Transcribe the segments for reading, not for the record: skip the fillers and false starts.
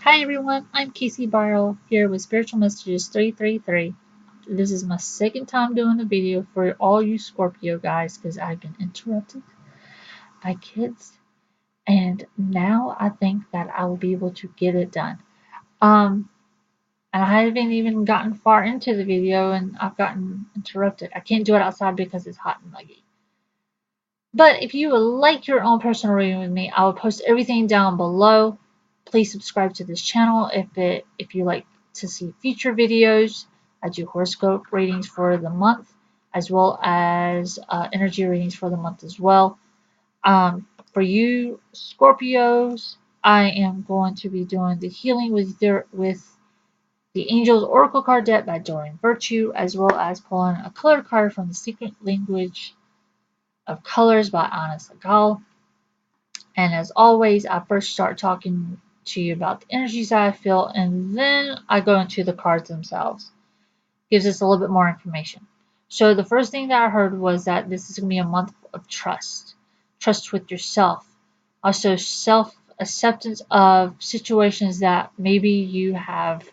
Hi everyone, I'm Casey Barrel here with Spiritual Messages 333. This is my second time doing a video for all you Scorpio guys because I've been interrupted by kids and now I think that I will be able to get it done. Um, and I haven't even gotten far into the video and I've gotten interrupted. I can't do it outside because it's hot and muggy. But if you would like your own personal reading with me, I will post everything down below. Please subscribe to this channel if you like to see future videos. I do horoscope readings for the month as well as energy readings for the month as well. For you Scorpios, I am going to be doing the healing with the Angels Oracle card deck by Doreen Virtue, as well as pulling a colored card from the Secret Language of Colors by Anna Sagal. And as always, I first start talking to you about the energies that I feel, and then I go into the cards themselves. Gives us a little bit more information. So the first thing that I heard was that this is going to be a month of trust. Trust with yourself. Also self-acceptance of situations that maybe you have,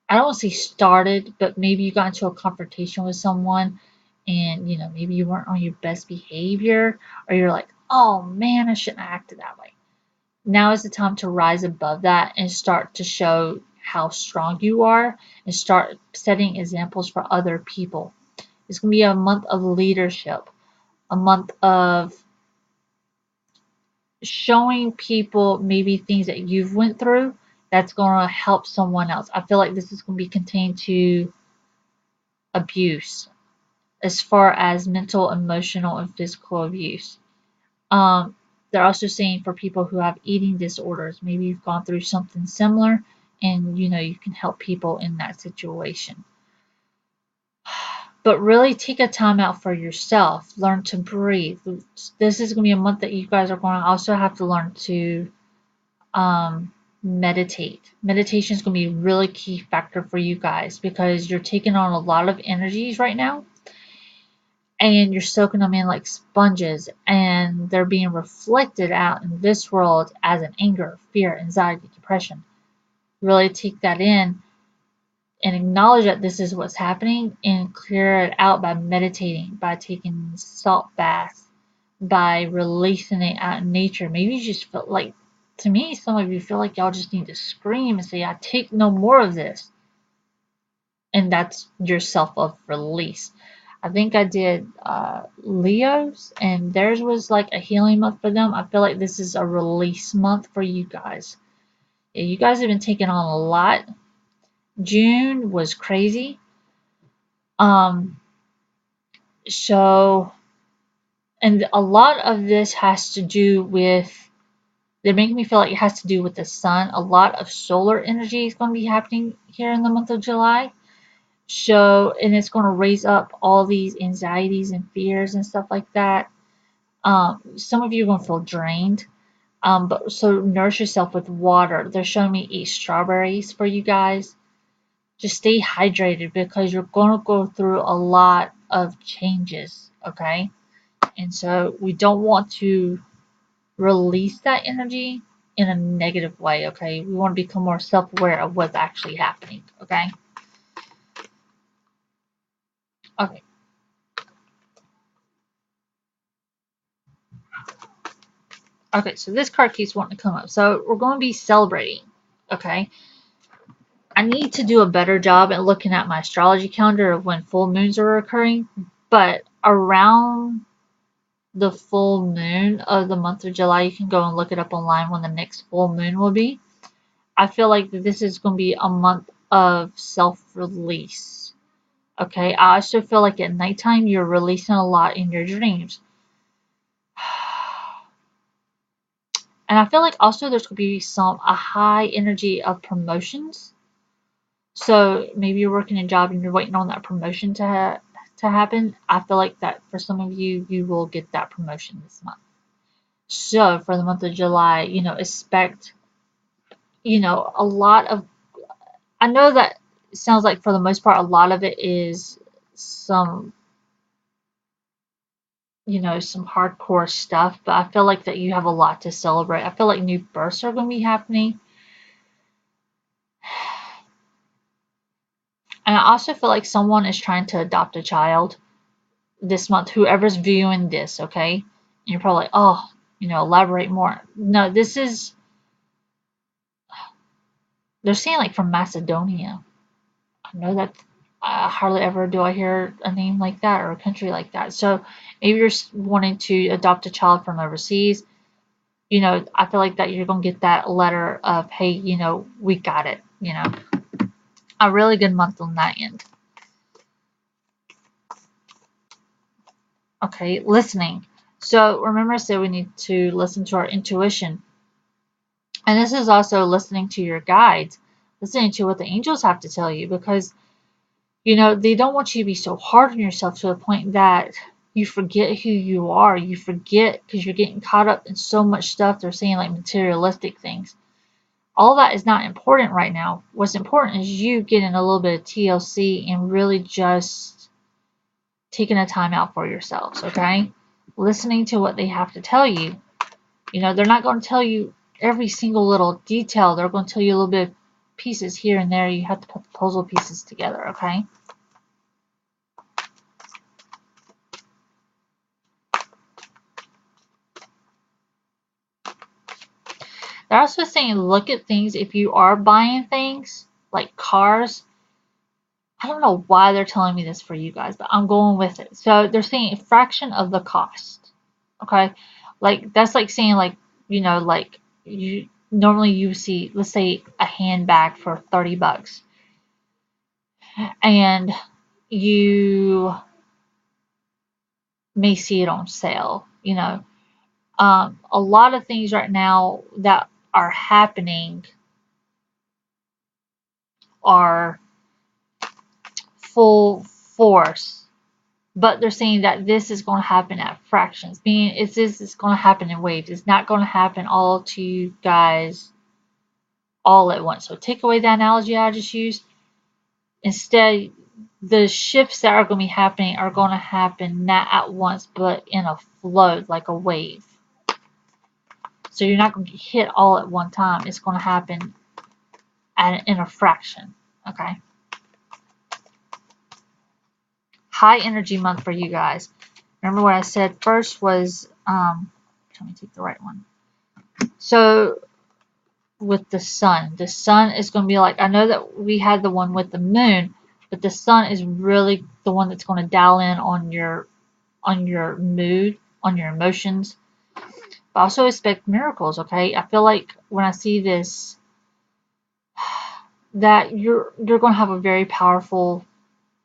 I don't want to say started, but maybe you got into a confrontation with someone and, maybe you weren't on your best behavior or you're like, oh man, I shouldn't have acted that way. Now is the time to rise above that and start to show how strong you are and start setting examples for other people. It's going to be a month of leadership, a month of showing people maybe things that you've went through that's going to help someone else. I feel like this is going to be contained to abuse as far as mental, emotional, and physical abuse. Um, they're also saying for people who have eating disorders, maybe you've gone through something similar and you can help people in that situation. But really take a time out for yourself. Learn to breathe. This is going to be a month that you guys are going to also have to learn to meditate. Meditation is going to be a really key factor for you guys because you're taking on a lot of energies right now and you're soaking them in like sponges and they're being reflected out in this world as an anger, fear, anxiety, depression. Really take that in and acknowledge that this is what's happening and clear it out by meditating, by taking salt baths, by releasing it out in nature. Maybe you just feel like, to me, some of you feel like y'all just need to scream and say, I take no more of this. And that's your self of release. I think I did Leo's, and theirs was like a healing month for them. I feel like this is a release month for you guys. Yeah, you guys have been taking on a lot. June was crazy. Um, so, and a lot of this has to do with, they're making me feel like it has to do with the sun. A lot of solar energy is going to be happening here in the month of July. So, and it's going to raise up all these anxieties and fears and stuff like that. Some of you are going to feel drained. But so nourish yourself with water. They're showing me eat strawberries for you guys. Just stay hydrated because you're going to go through a lot of changes, okay? And so we don't want to release that energy in a negative way, okay? We want to become more self-aware of what's actually happening, okay? Okay. Okay, so this card keeps wanting to come up. So we're going to be celebrating, okay? I need to do a better job at looking at my astrology calendar of when full moons are occurring, but around the full moon of the month of July, you can go and look it up online when the next full moon will be. I feel like this is going to be a month of self-release. Okay, I also feel like at nighttime you're releasing a lot in your dreams. And I feel like also there's going to be a high energy of promotions. So maybe you're working a job and you're waiting on that promotion to happen. I feel like that for some of you, you will get that promotion this month. So for the month of July, expect, a lot of, I know that it sounds like for the most part, a lot of it is some some hardcore stuff, but I feel like that you have a lot to celebrate. I feel like new births are going to be happening. And I also feel like someone is trying to adopt a child this month, whoever's viewing this, okay? And you're probably like, oh, elaborate more. No, they're saying like from Macedonia. I know that hardly ever do I hear a name like that or a country like that. So maybe you're wanting to adopt a child from overseas. I feel like that you're going to get that letter of, hey, we got it. A really good month on that end. Okay, listening. So remember I said we need to listen to our intuition. And this is also listening to your guides, listening to what the angels have to tell you, because they don't want you to be so hard on yourself to the point that you forget who you are. You forget because you're getting caught up in so much stuff. They're saying like materialistic things. All that is not important right now. What's important is you getting a little bit of TLC and really just taking a time out for yourselves, okay? Listening to what they have to tell you. They're not going to tell you every single little detail. They're going to tell you a little bit of pieces here and there. You have to put the puzzle pieces together, okay? They're also saying look at things if you are buying things like cars. I don't know why they're telling me this for you guys, but I'm going with it. So they're saying a fraction of the cost. Okay? Like that's like saying like, like you see, let's say a handbag for 30 bucks. And you may see it on sale, a lot of things right now that are happening are full force, but they're saying that this is going to happen at fractions, meaning this is going to happen in waves. It's not going to happen all to you guys all at once. So take away the analogy I just used. Instead, the shifts that are going to be happening are going to happen not at once, but in a flow, like a wave. So you're not going to get hit all at one time. It's going to happen in a fraction. Okay. High energy month for you guys. Remember what I said first was, let me take the right one. So with the sun is going to be like, I know that we had the one with the moon, but the sun is really the one that's going to dial in on your mood, on your emotions. But also expect miracles, okay? I feel like when I see this, that you're going to have a very powerful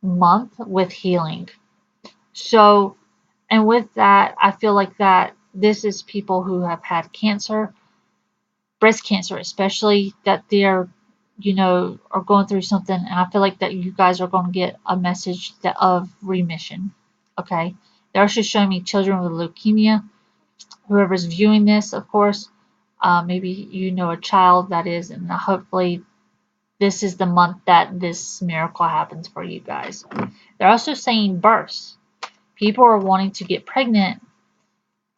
month with healing. So, and with that, I feel like that this is people who have had cancer, breast cancer especially, that they're, are going through something. And I feel like that you guys are going to get a message of remission. Okay. They're also showing me children with leukemia. Whoever's viewing this, of course, maybe you know a child that is, and hopefully this is the month that this miracle happens for you guys. They're also saying births. People are wanting to get pregnant.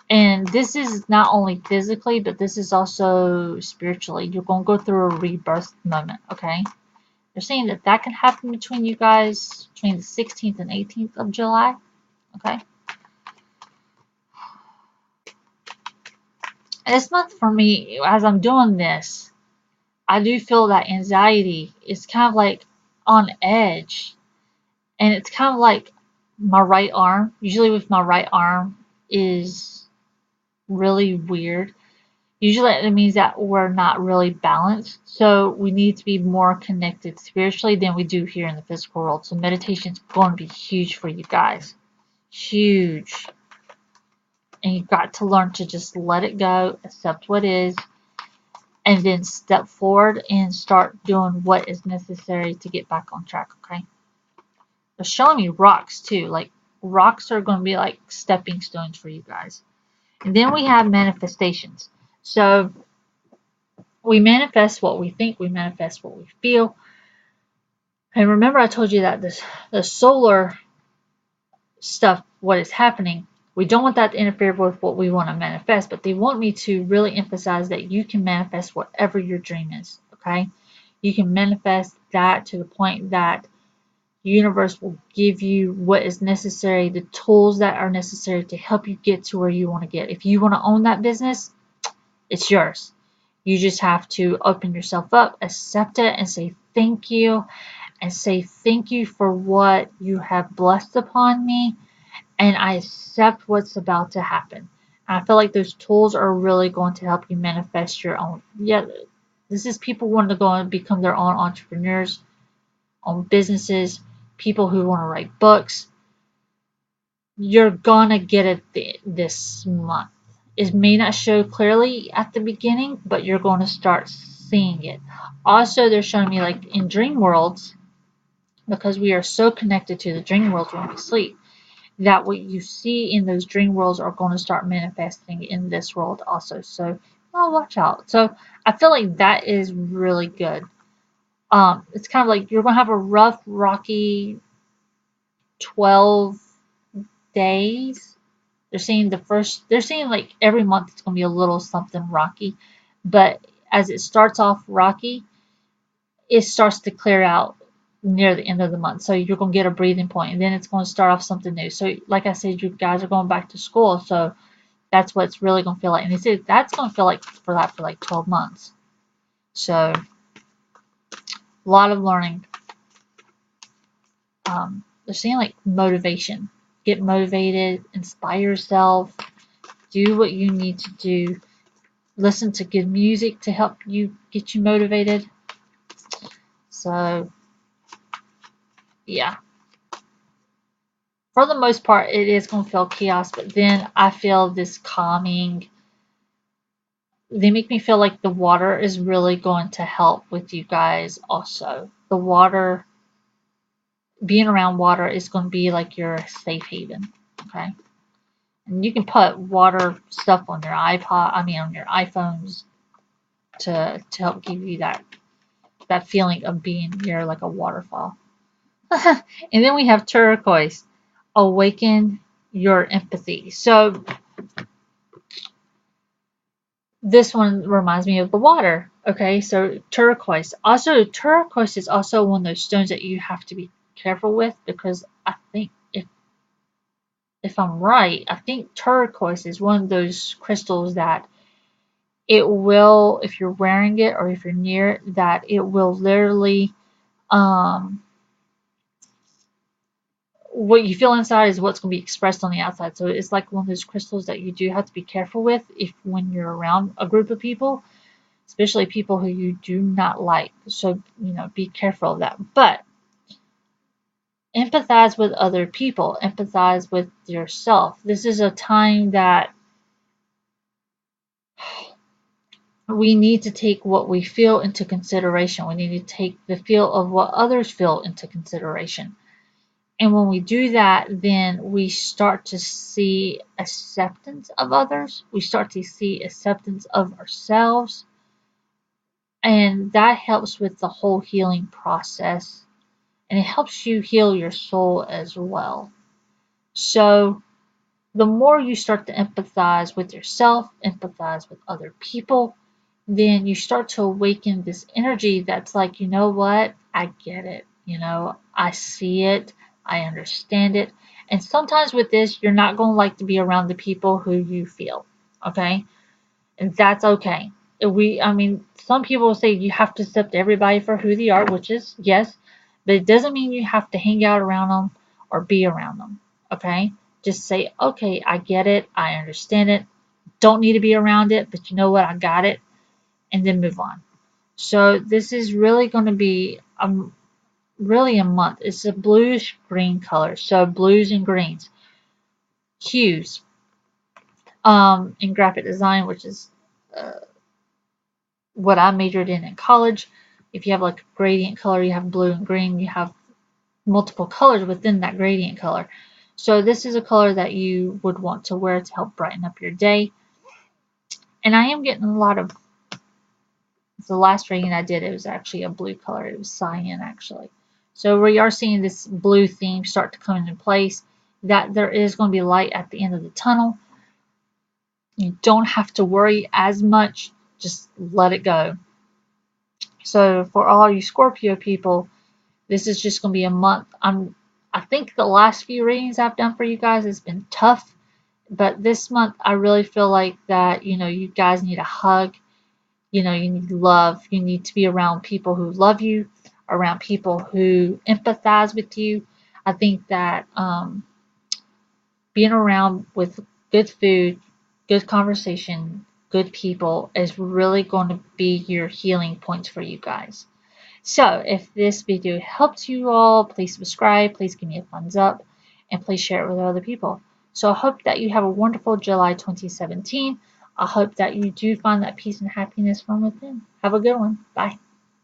And this is not only physically, but this is also spiritually. You're going to go through a rebirth moment, okay? They're saying that that can happen between you guys, between the 16th and 18th of July, okay? And this month for me, as I'm doing this, I do feel that anxiety is kind of like on edge. And it's kind of like my right arm. Usually with my right arm is really weird. Usually it means that we're not really balanced. So we need to be more connected spiritually than we do here in the physical world. So meditation is going to be huge for you guys. Huge. And you've got to learn to just let it go, accept what is, and then step forward and start doing what is necessary to get back on track, okay? They're showing me rocks too. Like rocks are going to be like stepping stones for you guys. And then we have manifestations. So we manifest what we think, we manifest what we feel. And remember I told you that the solar stuff, what is happening, We don't want that to interfere with what we want to manifest, but they want me to really emphasize that you can manifest whatever your dream is, okay? You can manifest that to the point that the universe will give you what is necessary, the tools that are necessary to help you get to where you want to get. If you want to own that business, it's yours. You just have to open yourself up, accept it, and say thank you, and say thank you for what you have blessed upon me, and I accept what's about to happen. And I feel like those tools are really going to help you manifest your own. Yeah, this is people wanting to go and become their own entrepreneurs, own businesses, people who want to write books. You're gonna get it this month. It may not show clearly at the beginning, but you're going to start seeing it. Also, they're showing me like in dream worlds, because we are so connected to the dream worlds when we sleep, that what you see in those dream worlds are going to start manifesting in this world also. So, watch out. So, I feel like that is really good. It's kind of like you're going to have a rough, rocky 12 days. They're saying like every month it's going to be a little something rocky, but as it starts off rocky, it starts to clear out near the end of the month. So you're going to get a breathing point, and then it's going to start off something new. So like I said, you guys are going back to school, so that's what it's really going to feel like. And they said that's going to feel like for like 12 months. So a lot of learning. They're saying like motivation. Get motivated, inspire yourself, do what you need to do. Listen to good music to help you get you motivated. So yeah. For the most part, it is going to feel chaos, but then I feel this calming. They make me feel like the water is really going to help with you guys also. The water, being around water is going to be like your safe haven, okay? And you can put water stuff on your on your iPhones to help give you that feeling of being near like a waterfall. And then we have turquoise, awaken your empathy. So this one reminds me of the water. Okay, so turquoise. Also, turquoise is also one of those stones that you have to be careful with, because I think if I'm right, I think turquoise is one of those crystals that it will, if you're wearing it or if you're near it, that it will literally um what you feel inside is what's going to be expressed on the outside. So it's like one of those crystals that you do have to be careful with if when you're around a group of people, especially people who you do not like. So, be careful of that. But empathize with other people, empathize with yourself. This is a time that we need to take what we feel into consideration. We need to take the feel of what others feel into consideration. And when we do that, then we start to see acceptance of others. We start to see acceptance of ourselves. And that helps with the whole healing process. And it helps you heal your soul as well. So the more you start to empathize with yourself, empathize with other people, then you start to awaken this energy that's like, you know what? I get it. I see it. I understand it. And sometimes with this, you're not going to like to be around the people who you feel. Okay? And that's okay. Some people will say you have to accept everybody for who they are, which is yes, but it doesn't mean you have to hang out around them or be around them. Okay? Just say, okay, I get it. I understand it. Don't need to be around it, but you know what? I got it. And then move on. So this is really going to be really a month. It's a bluish green color. So blues and greens. Hues in graphic design, which is what I majored in college. If you have like a gradient color, you have blue and green, you have multiple colors within that gradient color. So this is a color that you would want to wear to help brighten up your day. And I am getting a lot of, the last reading I did, it was actually a blue color. It was cyan actually. So we are seeing this blue theme start to come into place. that there is going to be light at the end of the tunnel. You don't have to worry as much. Just let it go. So for all you Scorpio people, this is just going to be a month. I think the last few readings I've done for you guys has been tough, but this month I really feel like that, you guys need a hug. You need love. You need to be around people who love you, around people who empathize with you. I think that being around with good food, good conversation, good people is really going to be your healing points for you guys. So if this video helped you all, please subscribe, please give me a thumbs up, and please share it with other people. So I hope that you have a wonderful July 2017. I hope that you do find that peace and happiness from within. Have a good one. Bye.